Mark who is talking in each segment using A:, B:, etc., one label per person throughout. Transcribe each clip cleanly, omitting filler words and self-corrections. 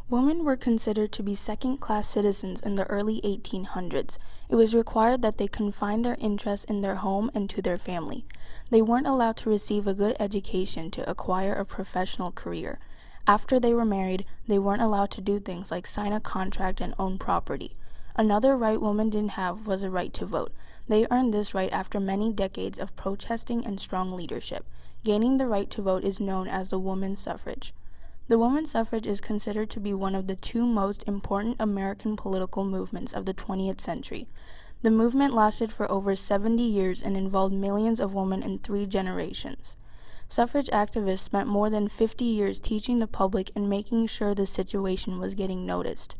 A: Women were considered to be second-class citizens in the early 1800s. It was required that they confine their interests in their home and to their family. They weren't allowed to receive a good education to acquire a professional career. After they were married, they weren't allowed to do things like sign a contract and own property. Another right women didn't have was a right to vote. They earned this right after many decades of protesting and strong leadership. Gaining the right to vote is known as the women's suffrage. The women's suffrage is considered to be one of the two most important American political movements of the 20th century. The movement lasted for over 70 years and involved millions of women in 3 generations. Suffrage activists spent more than 50 years teaching the public and making sure the situation was getting noticed.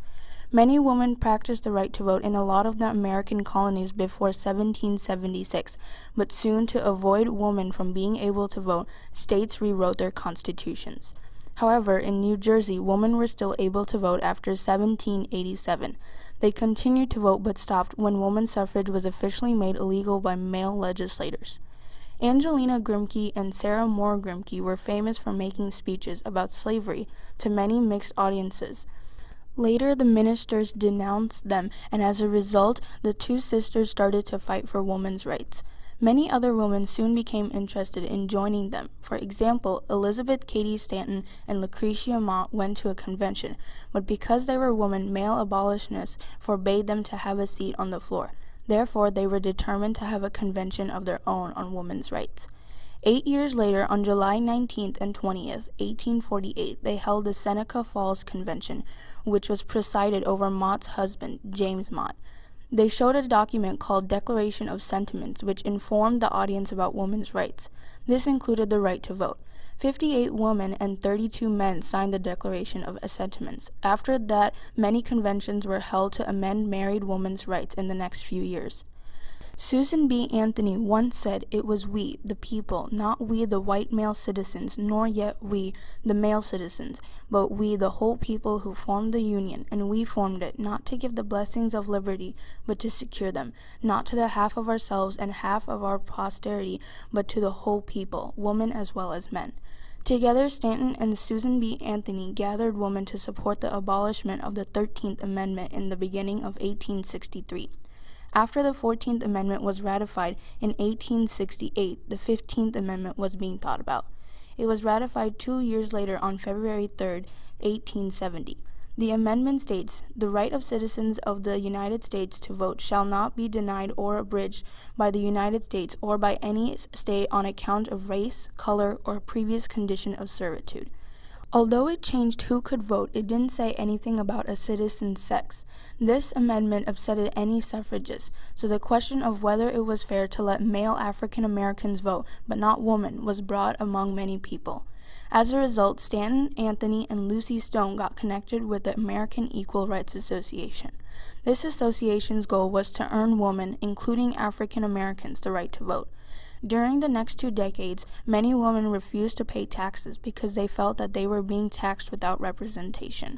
A: Many women practiced the right to vote in a lot of the American colonies before 1776, but soon, to avoid women from being able to vote, states rewrote their constitutions. However, in New Jersey, women were still able to vote after 1787. They continued to vote but stopped when women's suffrage was officially made illegal by male legislators. Angelina Grimke and Sarah Moore Grimke were famous for making speeches about slavery to many mixed audiences. Later, the ministers denounced them, and as a result, the two sisters started to fight for women's rights. Many other women soon became interested in joining them. For example, Elizabeth Cady Stanton and Lucretia Mott went to a convention, but because they were women, male abolitionists forbade them to have a seat on the floor. Therefore, they were determined to have a convention of their own on women's rights. 8 years later, on July 19th and 20th, 1848, they held the Seneca Falls Convention, which was presided over Mott's husband, James Mott. They showed a document called Declaration of Sentiments, which informed the audience about women's rights. This included the right to vote. 58 women and 32 men signed the Declaration of Sentiments. After that, many conventions were held to amend married women's rights in the next few years. Susan B. Anthony once said, "It was we, the people, not we the white male citizens, nor yet we, the male citizens, but we the whole people who formed the Union, and we formed it, not to give the blessings of liberty, but to secure them, not to the half of ourselves and half of our posterity, but to the whole people, women as well as men." Together, Stanton and Susan B. Anthony gathered women to support the abolishment of the 13th Amendment in the beginning of 1863. After the 14th Amendment was ratified in 1868, the 15th Amendment was being thought about. It was ratified 2 years later on February 3, 1870. The amendment states, "The right of citizens of the United States to vote shall not be denied or abridged by the United States or by any state on account of race, color, or previous condition of servitude." Although it changed who could vote, it didn't say anything about a citizen's sex. This amendment upset any suffragists, so the question of whether it was fair to let male African Americans vote, but not women, was brought among many people. As a result, Stanton, Anthony, and Lucy Stone got connected with the American Equal Rights Association. This association's goal was to earn women, including African Americans, the right to vote. During the next 2 decades, many women refused to pay taxes because they felt that they were being taxed without representation.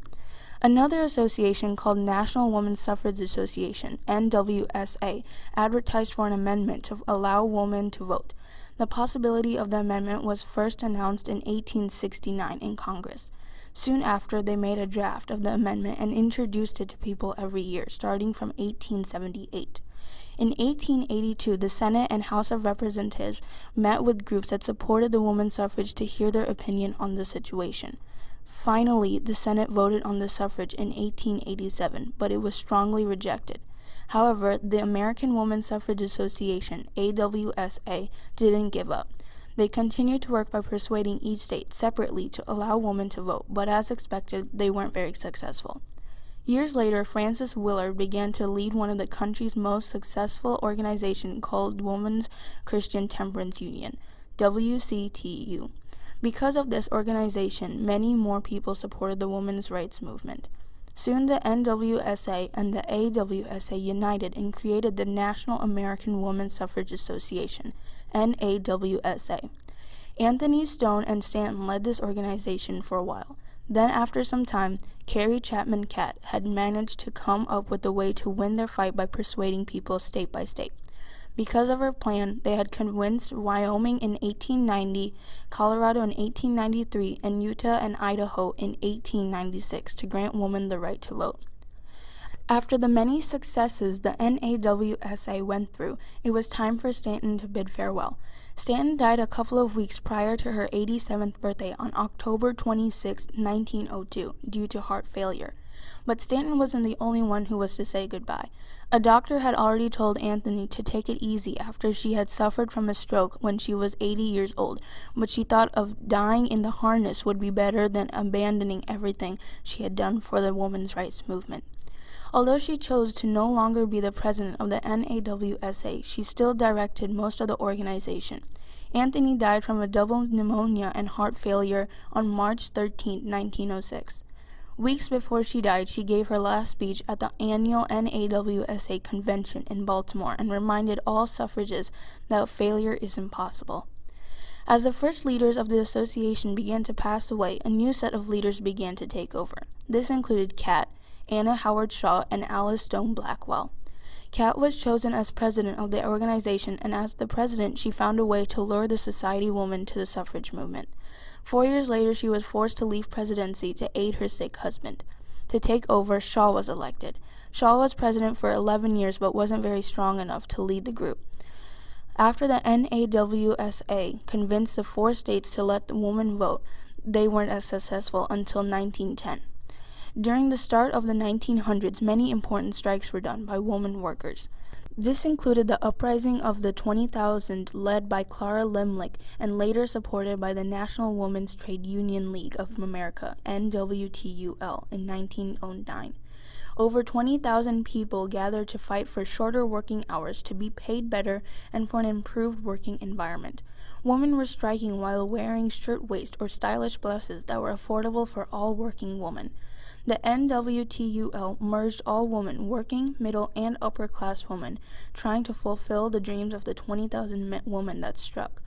A: Another association called National Women's Suffrage Association, NWSA, advertised for an amendment to allow women to vote. The possibility of the amendment was first announced in 1869 in Congress. Soon after, they made a draft of the amendment and introduced it to people every year, starting from 1878. In 1882, the Senate and House of Representatives met with groups that supported the women's suffrage to hear their opinion on the situation. Finally, the Senate voted on the suffrage in 1887, but it was strongly rejected. However, the American Women's Suffrage Association, AWSA, didn't give up. They continued to work by persuading each state separately to allow women to vote, but as expected, they weren't very successful. Years later, Frances Willard began to lead one of the country's most successful organizations called Women's Christian Temperance Union, WCTU. Because of this organization, many more people supported the women's rights movement. Soon the NWSA and the AWSA united and created the National American Women's Suffrage Association, NAWSA. Anthony Stone and Stanton led this organization for a while. Then, after some time, Carrie Chapman Catt had managed to come up with a way to win their fight by persuading people state by state. Because of her plan, they had convinced Wyoming in 1890, Colorado in 1893, and Utah and Idaho in 1896 to grant women the right to vote. After the many successes the NAWSA went through, it was time for Stanton to bid farewell. Stanton died a couple of weeks prior to her 87th birthday on October 26, 1902, due to heart failure. But Stanton wasn't the only one who was to say goodbye. A doctor had already told Anthony to take it easy after she had suffered from a stroke when she was 80 years old, but she thought of dying in the harness would be better than abandoning everything she had done for the women's rights movement. Although she chose to no longer be the president of the NAWSA, she still directed most of the organization. Anthony died from a double pneumonia and heart failure on March 13, 1906. Weeks before she died, she gave her last speech at the annual NAWSA convention in Baltimore and reminded all suffragists that failure is impossible. As the first leaders of the association began to pass away, a new set of leaders began to take over. This included Cat, Anna Howard Shaw, and Alice Stone Blackwell. Cat was chosen as president of the organization, and as the president, she found a way to lure the society woman to the suffrage movement. 4 years later, she was forced to leave presidency to aid her sick husband. To take over, Shaw was elected. Shaw was president for 11 years but wasn't very strong enough to lead the group. After the NAWSA convinced the 4 states to let the women vote, they weren't as successful until 1910. During the start of the 1900s, many important strikes were done by women workers. This included the uprising of the 20,000 led by Clara Limlick and later supported by the National Women's Trade Union League of America, NWTUL, in 1909. Over 20,000 people gathered to fight for shorter working hours, to be paid better, and for an improved working environment. Women were striking while wearing shirt-waist or stylish blouses that were affordable for all working women. The NWTUL merged all women, working, middle, and upper-class women, trying to fulfill the dreams of the 20,000 women that struck.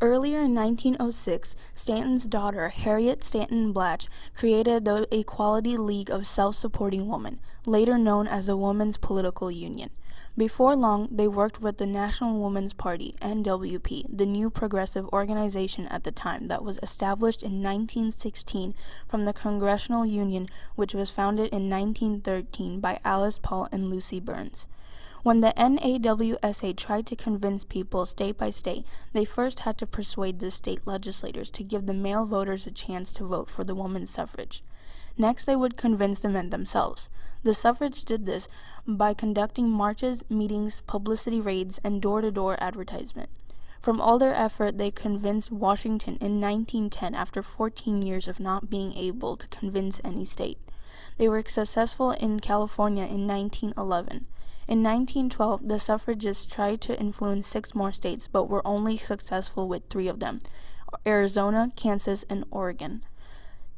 A: Earlier in 1906, Stanton's daughter, Harriet Stanton Blatch, created the Equality League of Self-Supporting Women, later known as the Women's Political Union. Before long, they worked with the National Women's Party, NWP, the new progressive organization at the time that was established in 1916 from the Congressional Union, which was founded in 1913 by Alice Paul and Lucy Burns. When the NAWSA tried to convince people state by state, they first had to persuade the state legislators to give the male voters a chance to vote for the women's suffrage. Next, they would convince the men themselves. The suffrage did this by conducting marches, meetings, publicity raids, and door-to-door advertisement. From all their effort, they convinced Washington in 1910 after 14 years of not being able to convince any state. They were successful in California in 1911. In 1912, the suffragists tried to influence 6 more states, but were only successful with 3 of them: Arizona, Kansas, and Oregon.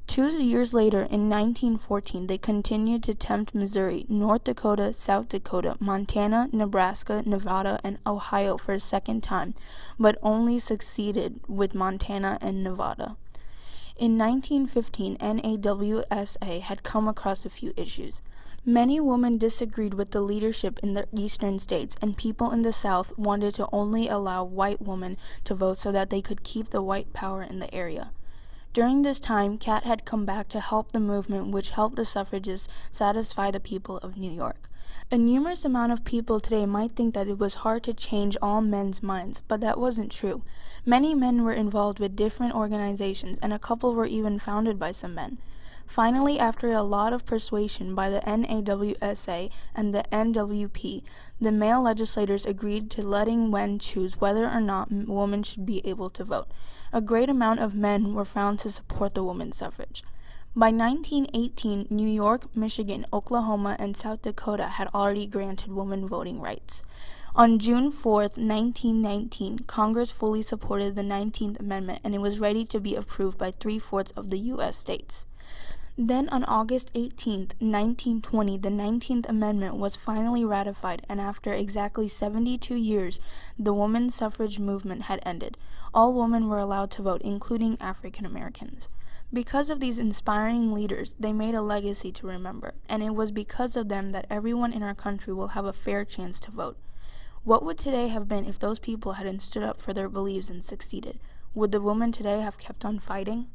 A: 2 years later, in 1914, they continued to tempt Missouri, North Dakota, South Dakota, Montana, Nebraska, Nevada, and Ohio for a second time, but only succeeded with Montana and Nevada. In 1915, NAWSA had come across a few issues. Many women disagreed with the leadership in the eastern states, and people in the South wanted to only allow white women to vote so that they could keep the white power in the area. During this time, Cat had come back to help the movement, which helped the suffragists satisfy the people of New York. A numerous amount of people today might think that it was hard to change all men's minds, but that wasn't true. Many men were involved with different organizations, and a couple were even founded by some men. Finally, after a lot of persuasion by the NAWSA and the NWP, the male legislators agreed to letting men choose whether or not women should be able to vote. A great amount of men were found to support the women's suffrage. By 1918, New York, Michigan, Oklahoma, and South Dakota had already granted women voting rights. On June 4, 1919, Congress fully supported the 19th Amendment, and it was ready to be approved by 3/4 of the U.S. states. Then on August 18, 1920, the 19th Amendment was finally ratified, and after exactly 72 years, the women's suffrage movement had ended. All women were allowed to vote, including African Americans. Because of these inspiring leaders, they made a legacy to remember, and it was because of them that everyone in our country will have a fair chance to vote. What would today have been if those people hadn't stood up for their beliefs and succeeded? Would the women today have kept on fighting?